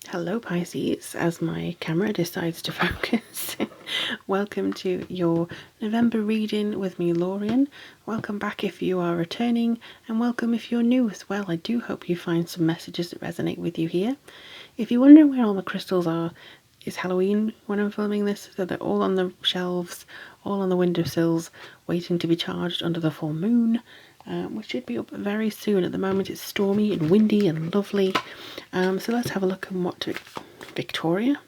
Hello Pisces, as my camera decides to focus. Welcome to your November reading with me, Lorien. Welcome back if you are returning, and welcome if you're new as well. I do hope you find some messages that resonate with you here. If you're wondering where all the crystals are, it's Halloween when I'm filming this, so they're all on the shelves, all on the windowsills, waiting to be charged under the full moon. Which should be up very soon. At the moment it's stormy and windy and lovely. So let's have a look at what to... Victoria?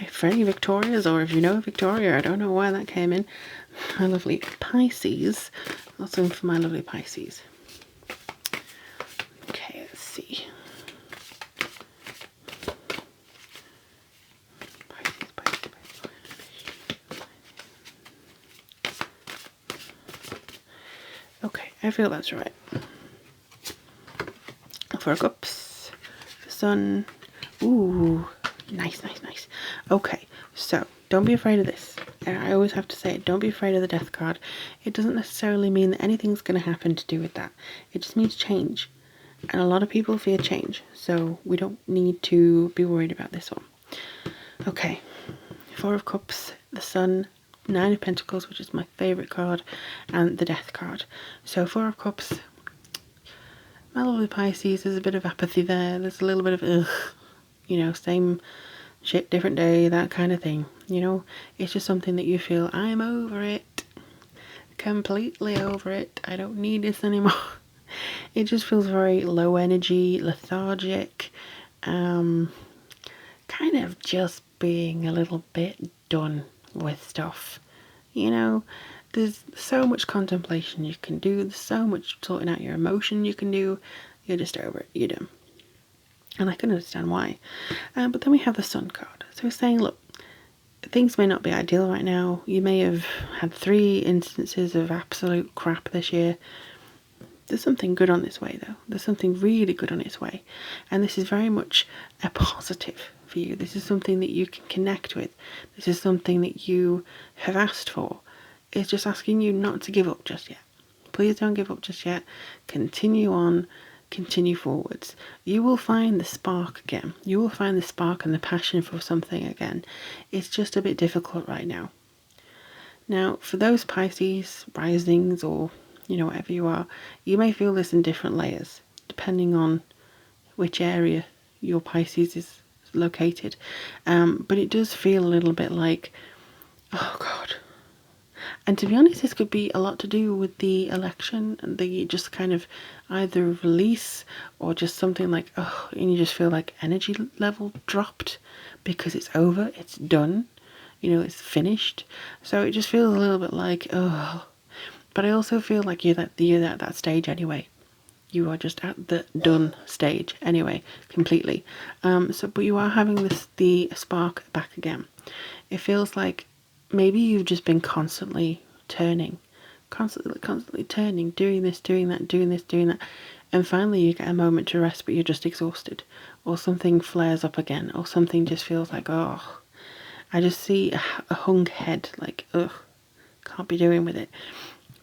For any Victorias, or if you know Victoria, I don't know why that came in. My lovely Pisces. That's one for my lovely Pisces. Okay, let's see. Okay, I feel that's right. Four of Cups, the Sun. Ooh, nice. Okay, so don't be afraid of this. I always have to say it, don't be afraid of the Death card. It doesn't necessarily mean that anything's going to happen to do with that. It just means change. And a lot of people fear change, so we don't need to be worried about this one. Okay, Four of Cups, the Sun, Nine of Pentacles, which is my favourite card, and the Death card. So Four of Cups, my lovely Pisces, there's a bit of apathy there. There's a little bit of, ugh, you know, same shit, different day, that kind of thing. You know, it's just something that you feel, I'm over it. Completely over it. I don't need this anymore. It just feels very low energy, lethargic, kind of just being a little bit done with stuff. You know, there's so much contemplation you can do, there's so much sorting out your emotion you can do. You're just over it, you're done. And I can understand why. But then we have the Sun card. So it's saying, look, things may not be ideal right now. You may have had 3 instances of absolute crap this year. There's something good on its way though. There's something really good on its way. And this is very much a positive for you. This is something that you can connect with. This is something that you have asked for. It's just asking you not to give up just yet. Please don't give up just yet. Continue on. Continue forwards. You will find the spark again. You will find the spark and the passion for something again. It's just a bit difficult right now. Now, for those Pisces risings, or you know, whatever you are, you may feel this in different layers depending on which area your Pisces is located. But it does feel a little bit like, oh God. And to be honest, this could be a lot to do with the election and the just kind of either release or just something like, oh, and you just feel like energy level dropped because it's over, it's done, you know, it's finished. So it just feels a little bit like, oh. But I also feel like you're at that stage anyway. You are just at the done stage anyway, completely. But you are having the spark back again. It feels like maybe you've just been constantly turning, constantly turning, doing this, doing that, doing this, doing that, and finally you get a moment to rest, but you're just exhausted, or something flares up again, or something just feels like, oh, I just see a hung head, like, ugh, can't be doing with it.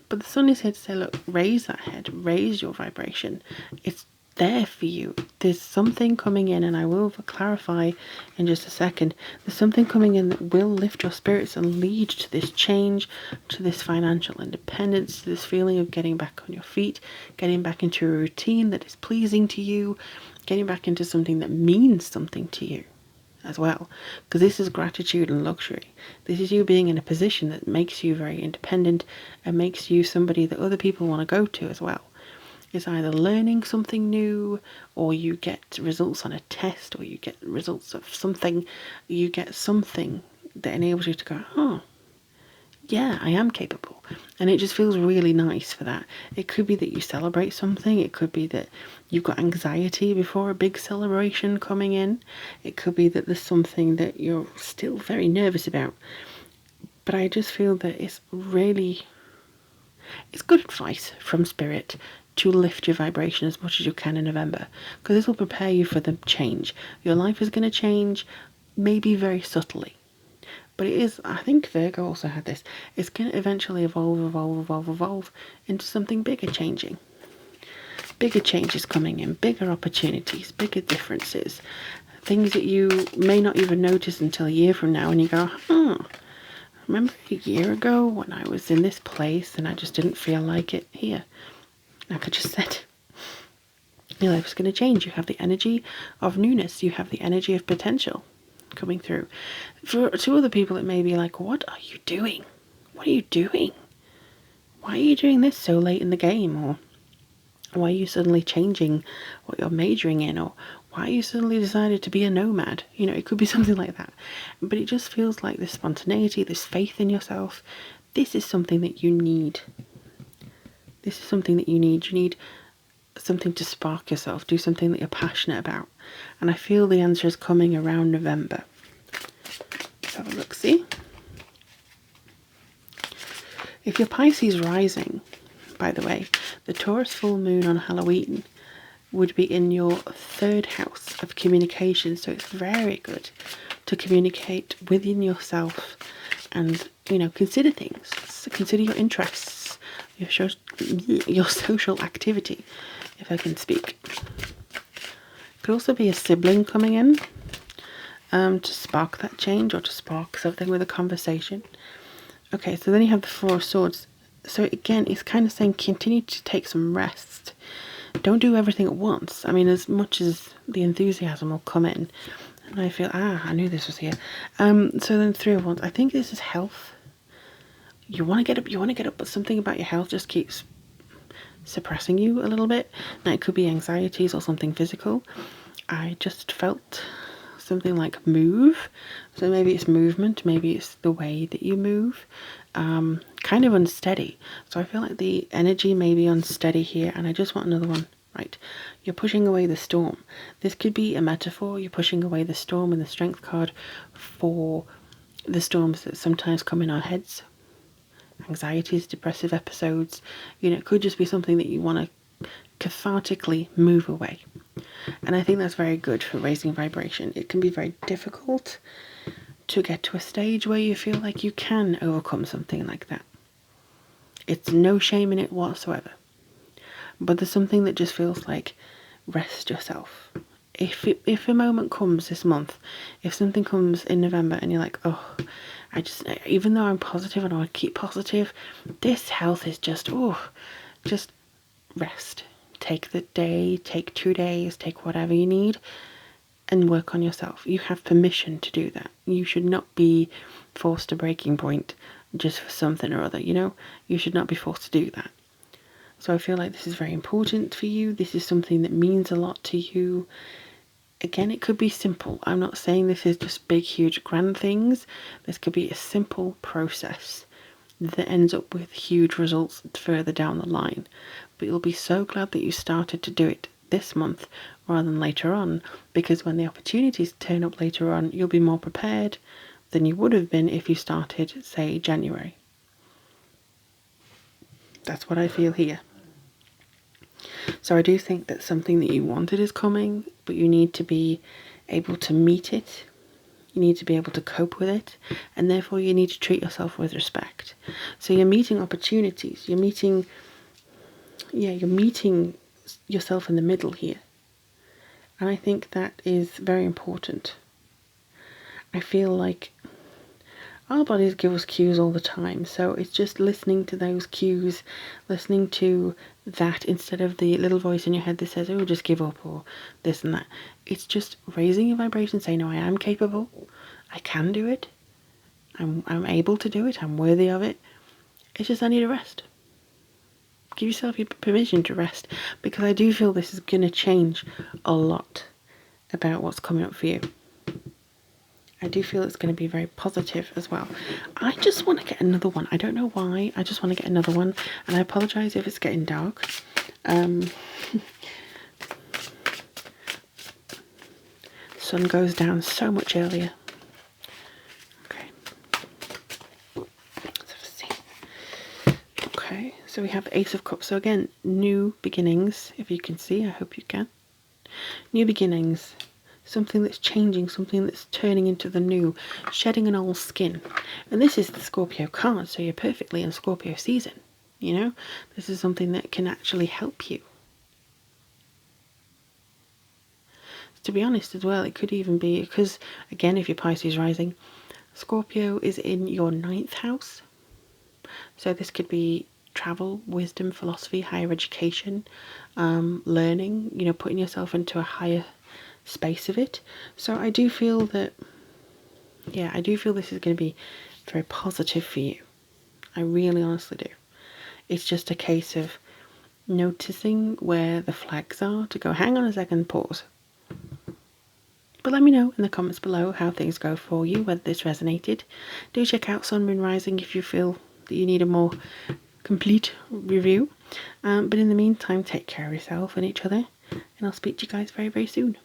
But the Sun is here to say, look, raise that head, raise your vibration. It's there for you. There's something coming in, and I will clarify in just a second. There's something coming in that will lift your spirits and lead to this change, to this financial independence, to this feeling of getting back on your feet, getting back into a routine that is pleasing to you, getting back into something that means something to you as well, because this is gratitude and luxury. This is you being in a position that makes you very independent and makes you somebody that other people want to go to as well. It's either learning something new, or you get results on a test, or you get results of something. You get something that enables you to go, oh, yeah, I am capable. And it just feels really nice for that. It could be that you celebrate something. It could be that you've got anxiety before a big celebration coming in. It could be that there's something that you're still very nervous about. But I just feel that it's really, it's good advice from Spirit to lift your vibration as much as you can in November, because this will prepare you for the change. Your life is going to change, maybe very subtly. But it is, I think Virgo also had this, it's going to eventually evolve into something bigger changing. bigger changes coming in, bigger opportunities, bigger differences, things that you may not even notice until a year from now, and you go, remember a year ago when I was in this place and I just didn't feel like it here? Like I just said, your life's going to change. You have the energy of newness. You have the energy of potential coming through. To other people, it may be like, what are you doing? What are you doing? Why are you doing this so late in the game? Or why are you suddenly changing what you're majoring in? Or why are you suddenly decided to be a nomad? You know, it could be something like that. But it just feels like this spontaneity, this faith in yourself. This is something that you need. This is something that you need. You need something to spark yourself. Do something that you're passionate about. And I feel the answer is coming around November. Let's have a look, see? If you're Pisces rising, by the way, the Taurus full moon on Halloween would be in your 3rd house of communication. So it's very good to communicate within yourself and, you know, consider things. So consider your interests, your social activity, if I can speak. Could also be a sibling coming in to spark that change or to spark something with a conversation. Okay, so then you have the 4 of Swords. So again, it's kind of saying continue to take some rest. Don't do everything at once. I mean, as much as the enthusiasm will come in, and I feel, I knew this was here. So then 3 of Wands. I think this is health. You want to get up, but something about your health just keeps suppressing you a little bit. Now it could be anxieties or something physical. I just felt something like move. So maybe it's movement, maybe it's the way that you move. Kind of unsteady. So I feel like the energy may be unsteady here, and I just want another one. Right, you're pushing away the storm. This could be a metaphor. You're pushing away the storm in the Strength card for the storms that sometimes come in our heads. Anxieties, depressive episodes. You know, it could just be something that you want to cathartically move away. And I think that's very good for raising vibration. It can be very difficult to get to a stage where you feel like you can overcome something like that. It's no shame in it whatsoever. But there's something that just feels like rest yourself. If a moment comes this month, if something comes in November and you're like, even though I'm positive and I want to keep positive, this health is just rest. Take the day, take 2 days, take whatever you need and work on yourself. You have permission to do that. You should not be forced to breaking point just for something or other, you know? You should not be forced to do that. So I feel like this is very important for you. This is something that means a lot to you. Again, it could be simple. I'm not saying this is just big, huge, grand things. This could be a simple process that ends up with huge results further down the line. But you'll be so glad that you started to do it this month rather than later on, because when the opportunities turn up later on, you'll be more prepared than you would have been if you started, say, January. That's what I feel here. So I do think that something that you wanted is coming, but you need to be able to meet it. You need to be able to cope with it, and therefore you need to treat yourself with respect. So you're meeting opportunities. You're meeting yourself in the middle here. And I think that is very important. I feel like our bodies give us cues all the time, so it's just listening to those cues, listening to that instead of the little voice in your head that says, oh, just give up or this and that. It's just raising your vibration, saying, no, I am capable, I can do it, I'm able to do it, I'm worthy of it. It's just I need a rest. Give yourself your permission to rest, because I do feel this is going to change a lot about what's coming up for you. I do feel it's going to be very positive as well. I just want to get another one. I don't know why. I just want to get another one. And I apologise if it's getting dark. Sun goes down so much earlier. Okay. Let's see. Okay, so we have Ace of Cups. So again, new beginnings, if you can see. I hope you can. New beginnings. Something that's changing, something that's turning into the new, shedding an old skin. And this is the Scorpio card, so you're perfectly in Scorpio season, you know? This is something that can actually help you. to be honest as well, it could even be because, again, if you're Pisces rising, Scorpio is in your 9th house. So this could be travel, wisdom, philosophy, higher education, learning, you know, putting yourself into a higher space of it. So I do feel that, yeah, I do feel this is going to be very positive for you. I really honestly do. It's just a case of noticing where the flags are to go, hang on a second, pause. But let me know in the comments below how things go for you, whether this resonated. Do check out Sun, Moon, Rising if you feel that you need a more complete review. But in the meantime, take care of yourself and each other, and I'll speak to you guys very, very soon.